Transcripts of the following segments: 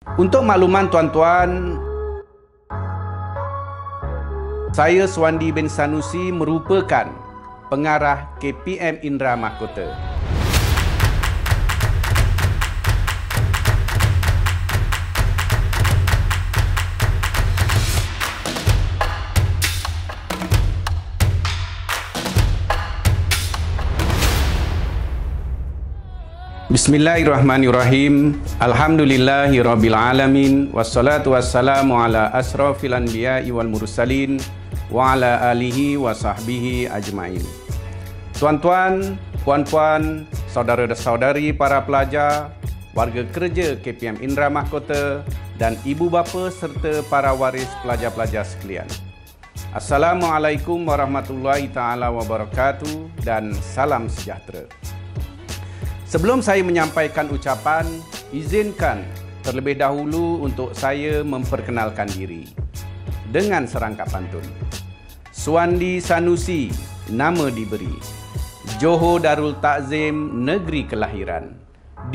Untuk makluman tuan-tuan, saya Suwandi bin Sanusi merupakan pengarah KPM Indra Mahkota. Bismillahirrahmanirrahim. Alhamdulillahirrabbilalamin. Wassalatu wassalamu ala asrafil anbiya'i wal mursalin wa ala alihi wa sahbihi ajma'in. Tuan-tuan, puan-puan, saudara dan saudari para pelajar, warga kerja KPM Indra Mahkota dan ibu bapa serta para waris pelajar-pelajar sekalian. Assalamualaikum warahmatullahi taala wabarakatuh dan salam sejahtera. Sebelum saya menyampaikan ucapan, izinkan terlebih dahulu untuk saya memperkenalkan diri dengan serangkap pantun. Suwandi Sanusi, nama diberi. Johor Darul Takzim, negeri kelahiran.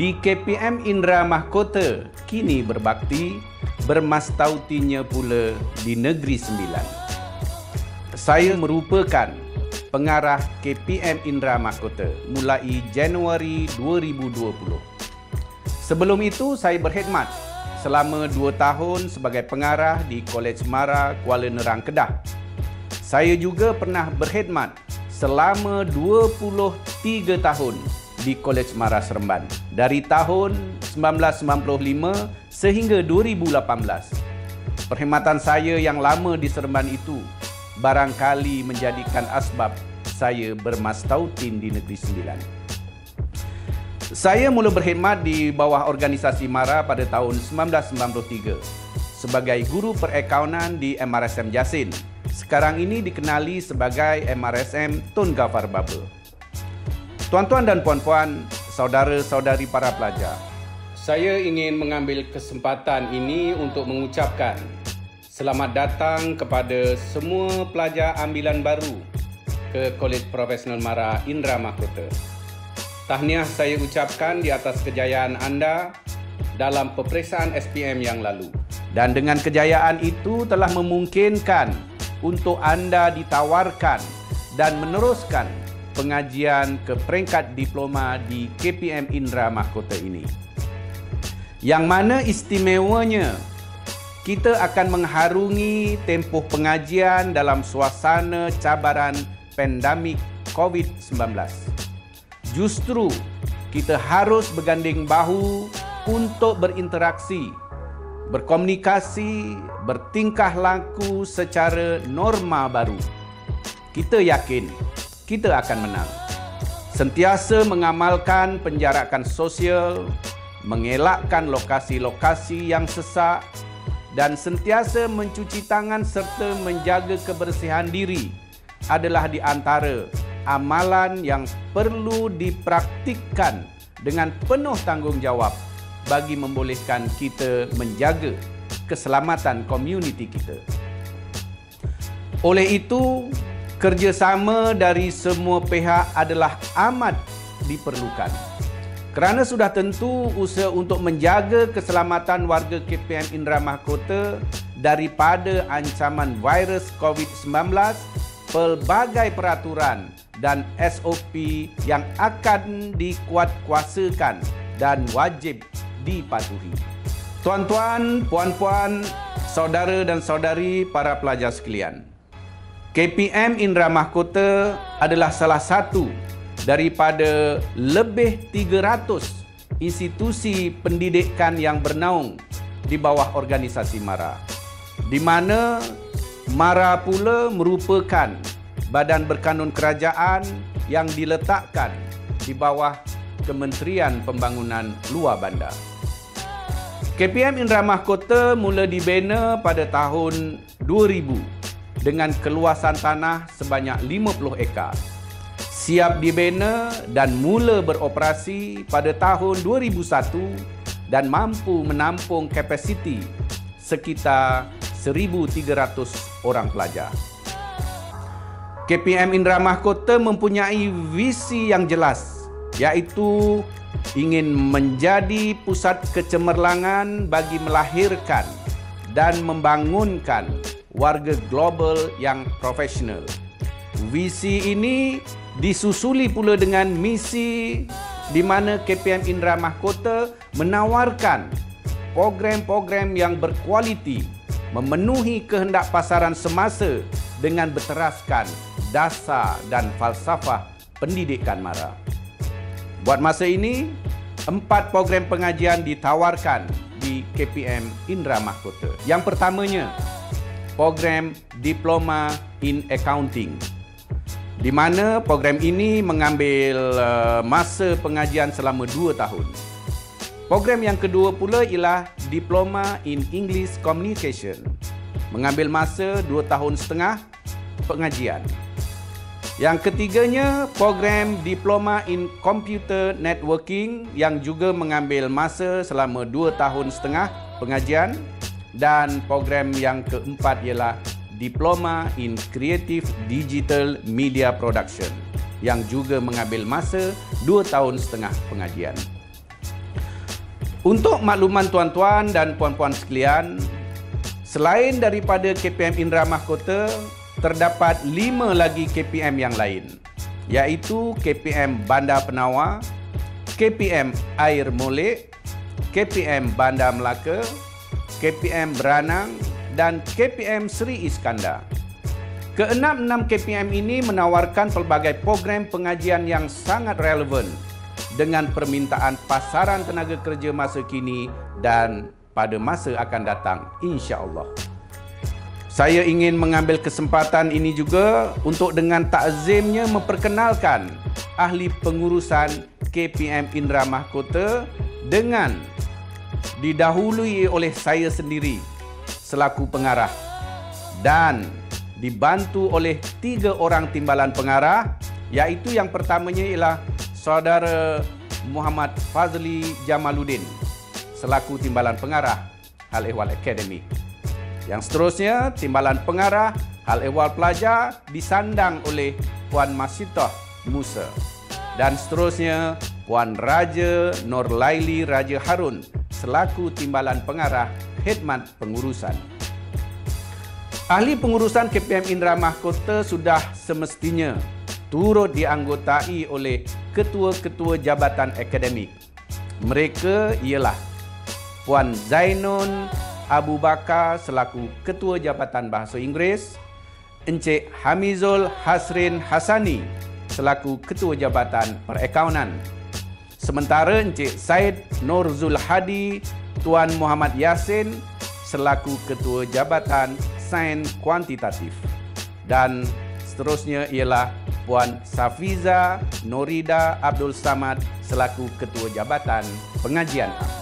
Di KPM Indra Mahkota, kini berbakti, bermastautinya pula di Negeri Sembilan. Saya merupakan pengarah KPM Indra Mahkota mulai Januari 2020. Sebelum itu, saya berkhidmat selama 2 tahun sebagai pengarah di Kolej Mara, Kuala Nerang, Kedah. Saya juga pernah berkhidmat selama 23 tahun di Kolej Mara Seremban dari tahun 1995 sehingga 2018. Perkhidmatan saya yang lama di Seremban itu barangkali menjadikan asbab saya bermastautin di Negeri Sembilan. Saya mula berkhidmat di bawah organisasi Mara pada tahun 1993 sebagai guru perakaunan di MRSM Jasin. Sekarang ini dikenali sebagai MRSM Tun Gafar Baba. Tuan-tuan dan puan-puan, saudara-saudari para pelajar, saya ingin mengambil kesempatan ini untuk mengucapkan selamat datang kepada semua pelajar ambilan baru ke Kolej Profesional Mara Indra Mahkota. Tahniah saya ucapkan di atas kejayaan anda dalam peperiksaan SPM yang lalu. Dan dengan kejayaan itu telah memungkinkan untuk anda ditawarkan dan meneruskan pengajian ke peringkat diploma di KPM Indra Mahkota ini. Yang mana istimewanya, kita akan mengharungi tempoh pengajian dalam suasana cabaran pandemik COVID-19. Justru, kita harus berganding bahu untuk berinteraksi, berkomunikasi, bertingkah laku secara norma baru. Kita yakin, kita akan menang. Sentiasa mengamalkan penjarakan sosial, mengelakkan lokasi-lokasi yang sesak, dan sentiasa mencuci tangan serta menjaga kebersihan diri adalah di antara amalan yang perlu dipraktikkan dengan penuh tanggungjawab bagi membolehkan kita menjaga keselamatan komuniti kita. Oleh itu, kerjasama dari semua pihak adalah amat diperlukan. Kerana sudah tentu usaha untuk menjaga keselamatan warga KPM Indra Mahkota daripada ancaman virus COVID-19, pelbagai peraturan dan SOP yang akan dikuatkuasakan dan wajib dipatuhi. Tuan-tuan, puan-puan, saudara dan saudari para pelajar sekalian, KPM Indra Mahkota adalah salah satu daripada lebih 300 institusi pendidikan yang bernaung di bawah organisasi Mara, di mana Mara pula merupakan badan berkanun kerajaan yang diletakkan di bawah Kementerian Pembangunan Luar Bandar. KPM Indra Mahkota mula dibina pada tahun 2000 dengan keluasan tanah sebanyak 50 ekar. Siap dibina dan mula beroperasi pada tahun 2001 dan mampu menampung kapasiti sekitar 1,300 orang pelajar. KPM Indra Mahkota mempunyai visi yang jelas, iaitu ingin menjadi pusat kecemerlangan bagi melahirkan dan membangunkan warga global yang profesional. Visi ini disusuli pula dengan misi di mana KPM Indra Mahkota menawarkan program-program yang berkualiti, memenuhi kehendak pasaran semasa dengan berteraskan dasar dan falsafah pendidikan MARA. Buat masa ini, 4 program pengajian ditawarkan di KPM Indra Mahkota. Yang pertamanya, program Diploma in Accounting, di mana program ini mengambil masa pengajian selama 2 tahun. Program yang kedua pula ialah Diploma in English Communication, mengambil masa 2 tahun setengah pengajian. Yang ketiganya, program Diploma in Computer Networking yang juga mengambil masa selama 2 tahun setengah pengajian. Dan program yang keempat ialah Diploma in Creative Digital Media Production yang juga mengambil masa 2 tahun setengah pengajian. Untuk makluman tuan-tuan dan puan-puan sekalian, selain daripada KPM Indra Mahkota, terdapat 5 lagi KPM yang lain, iaitu KPM Bandar Penawar, KPM Air Molek, KPM Bandar Melaka, KPM Beranang dan KPM Seri Iskandar. Keenam-enam KPM ini menawarkan pelbagai program pengajian yang sangat relevan dengan permintaan pasaran tenaga kerja masa kini dan pada masa akan datang, insya-Allah. Saya ingin mengambil kesempatan ini juga untuk dengan takzimnya memperkenalkan ahli pengurusan KPM Indra Mahkota dengan didahului oleh saya sendiri selaku pengarah dan dibantu oleh 3 orang timbalan pengarah, iaitu yang pertamanya ialah Saudara Muhammad Fazli Jamaluddin selaku timbalan pengarah Hal Ehwal Akademi. Yang seterusnya, timbalan pengarah Hal Ehwal Pelajar disandang oleh Puan Masitah Musa. Dan seterusnya, Puan Raja Nurlaili Raja Harun selaku timbalan pengarah khidmat pengurusan. Ahli pengurusan KPM Indra Mahkota sudah semestinya turut dianggotai oleh ketua-ketua jabatan akademik. Mereka ialah Puan Zainun Abu Bakar selaku Ketua Jabatan Bahasa Inggeris, Encik Hamizul Hasrin Hasani selaku Ketua Jabatan Perakaunan. Sementara Encik Said Norzul Hadi Tuan Muhammad Yasin selaku Ketua Jabatan Sains Kuantitatif. Dan seterusnya ialah Puan Safiza Norida Abdul Samad selaku Ketua Jabatan Pengajian Am.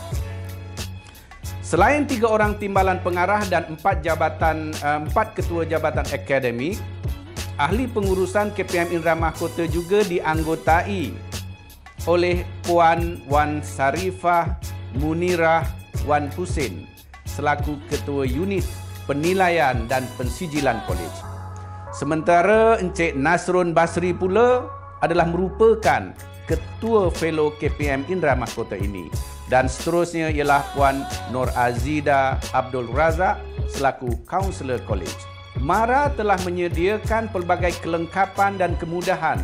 Selain 3 orang timbalan pengarah dan 4 ketua jabatan akademik, ahli pengurusan KPM Indra Mahkota juga dianggotai oleh Puan Wan Sarifah Munirah Wan Husin selaku Ketua Unit Penilaian dan Pensijilan Kolej. Sementara Encik Nasrun Basri pula adalah merupakan Ketua Fellow KPM Indra Mahkota ini. Dan seterusnya ialah Puan Nur Azida Abdul Razak selaku Kaunselor Kolej. MARA telah menyediakan pelbagai kelengkapan dan kemudahan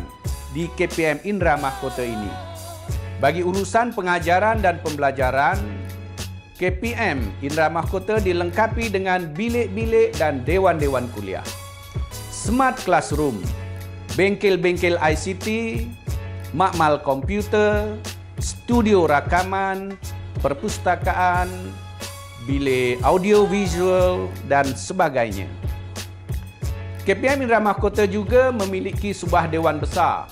di KPM Indra Mahkota ini. Bagi urusan pengajaran dan pembelajaran, KPM Indra Mahkota dilengkapi dengan bilik-bilik dan dewan-dewan kuliah, smart classroom, bengkel-bengkel ICT, makmal komputer, studio rakaman, perpustakaan, bilik audio visual dan sebagainya. KPM Indra Mahkota juga memiliki sebuah dewan besar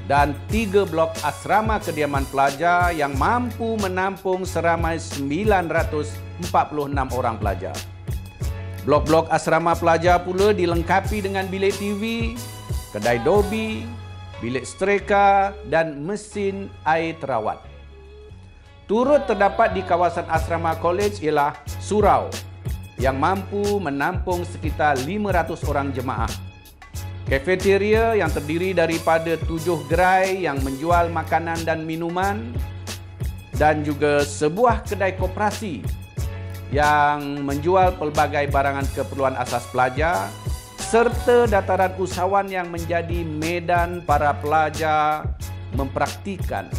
dan 3 blok asrama kediaman pelajar yang mampu menampung seramai 946 orang pelajar. Blok-blok asrama pelajar pula dilengkapi dengan bilik TV, kedai dobi, bilik setrika dan mesin air terawat. Turut terdapat di kawasan asrama kolej ialah surau yang mampu menampung sekitar 500 orang jemaah. Kafeteria yang terdiri daripada 7 gerai yang menjual makanan dan minuman, dan juga sebuah kedai koperasi yang menjual pelbagai barangan keperluan asas pelajar, serta dataran usahawan yang menjadi medan para pelajar mempraktikkan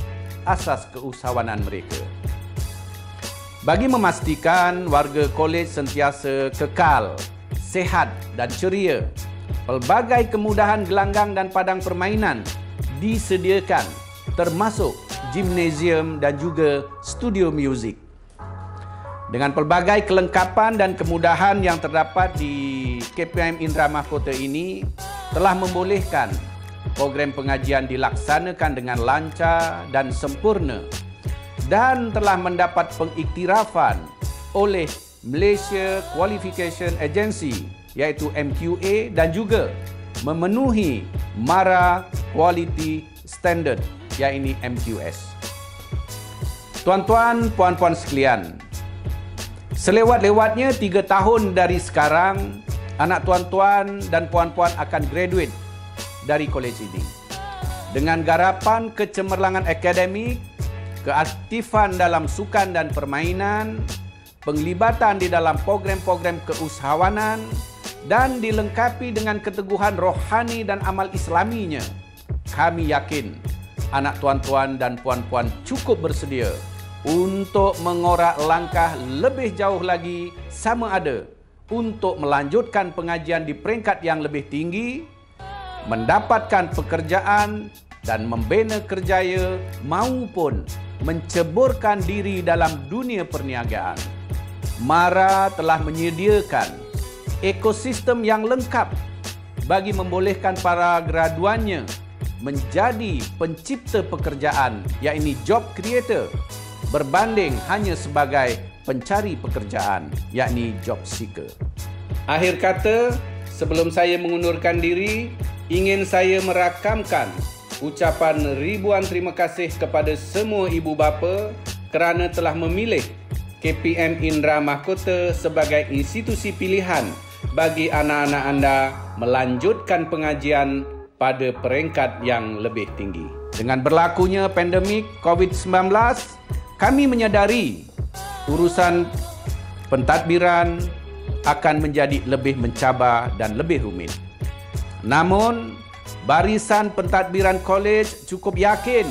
asas keusahawanan mereka. Bagi memastikan warga kolej sentiasa kekal, sehat dan ceria, pelbagai kemudahan gelanggang dan padang permainan disediakan, termasuk gimnasium dan juga studio muzik. Dengan pelbagai kelengkapan dan kemudahan yang terdapat di KPM Indra Mahkota ini, telah membolehkan program pengajian dilaksanakan dengan lancar dan sempurna, dan telah mendapat pengiktirafan oleh Malaysia Qualification Agency iaitu MQA, dan juga memenuhi MARA Quality Standard iaitu MQS. Tuan-tuan, puan-puan sekalian, selewat-lewatnya 3 tahun dari sekarang, anak tuan-tuan dan puan-puan akan graduate dari kolej ini. Dengan garapan kecemerlangan akademik, keaktifan dalam sukan dan permainan, penglibatan di dalam program-program keusahawanan, dan dilengkapi dengan keteguhan rohani dan amal islaminya, kami yakin anak tuan-tuan dan puan-puan cukup bersedia untuk mengorak langkah lebih jauh lagi sama ada untuk melanjutkan pengajian di peringkat yang lebih tinggi, mendapatkan pekerjaan dan membina kerjaya maupun menceburkan diri dalam dunia perniagaan. MARA telah menyediakan ekosistem yang lengkap bagi membolehkan para graduannya menjadi pencipta pekerjaan, iaitu job creator, berbanding hanya sebagai pencari pekerjaan, yakni job seeker. Akhir kata, sebelum saya mengundurkan diri, ingin saya merakamkan ucapan ribuan terima kasih kepada semua ibu bapa kerana telah memilih KPM Indra Mahkota sebagai institusi pilihan bagi anak-anak anda melanjutkan pengajian pada peringkat yang lebih tinggi. Dengan berlakunya pandemik COVID-19, kami menyadari urusan pentadbiran akan menjadi lebih mencabar dan lebih rumit. Namun, barisan pentadbiran kolej cukup yakin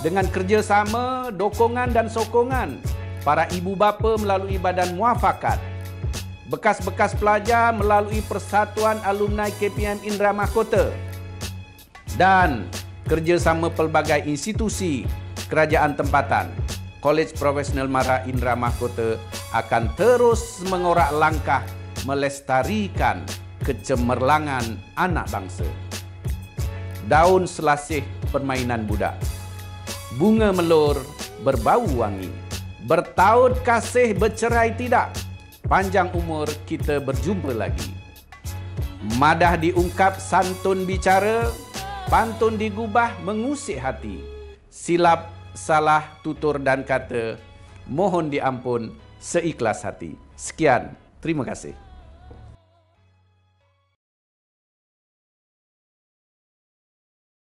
dengan kerjasama, dokongan dan sokongan para ibu bapa melalui badan muafakat, bekas-bekas pelajar melalui Persatuan Alumni KPM Indra Mahkota, dan kerjasama pelbagai institusi kerajaan tempatan, Kolej Profesional MARA Indra Mahkota akan terus mengorak langkah melestarikan kecemerlangan anak bangsa. Daun selasih permainan budak, bunga melur berbau wangi, bertaut kasih bercerai tidak, panjang umur kita berjumpa lagi. Madah diungkap santun bicara, pantun digubah mengusik hati. Silap salah tutur dan kata, mohon diampun seikhlas hati. Sekian, terima kasih.